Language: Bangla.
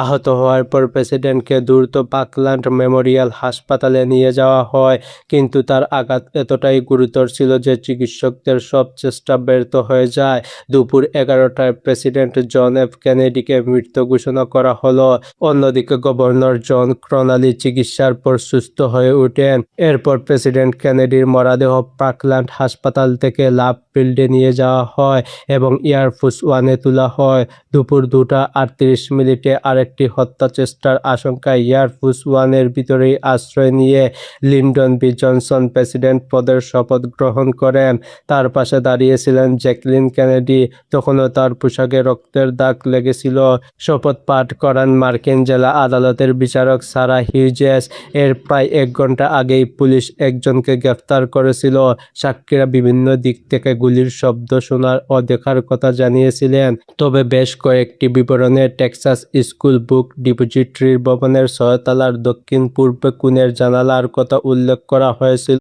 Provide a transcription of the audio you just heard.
আহত হওয়ার পর প্রেসিডেন্টকে দ্রুত পাকল্যান্ড মেমোরিয়াল হাসপাতালে নিয়ে যাওয়া হয়, কিন্তু তার আঘাত এতটাই গুরুতর ছিল যে চিকিৎসকদের সব চেষ্টা ব্যর্থ হয়ে যায়। দুপুর 11টায় প্রেসিডেন্ট জন এফ কেনেডিকে মৃত ঘোষণা করা হলো। অন্যদিকে গভর্নর জন ক্রনালি চিকিৎসার পর সুস্থ হয়ে ওঠেন। এরপর প্রেসিডেন্ট কেনেডির মরদেহ পাকল্যান্ড হাসপাতাল থেকে লাভ ফিল্ডে নিয়ে যাওয়া হয় এবং এয়ারফোর্স ওয়ানে তোলা হয়। দুপুর 2:38 আরেকটি হত্যা চেষ্টার আশঙ্কায় এয়ারফোর্স ওয়ানের ভিতরেই আশ্রয় নিয়ে লিন্ডন বি জনসন প্রেসিডেন্ট পদের শপথ গ্রহণ করেন। তার পাশে দাঁড়িয়েছিলেন জ্যাকলিন কেনেডি, তখনও তার পোশাকে রক্তের দাগ লেগেছিল। শপথ পাঠ করান মার্কিন জেলা আদালতের বিচারক সারা হিউজেস। এর প্রায় 1 ঘন্টা আগেই পুলিশ একজনকে গ্রেফতার করেছিল। সাক্ষীরা বিভিন্ন দিক থেকে গুলির শব্দ শোনার ও দেখার কথা জানিয়েছিলেন, তবে বেশ কয়েকটি বিবরণে টেক্সাস স্কুল বুক ডিপোজিটরি ভবনের 6 তলার দক্ষিণ পূর্ব কোণের জানালার কথা উল্লেখ করা হয়েছিল।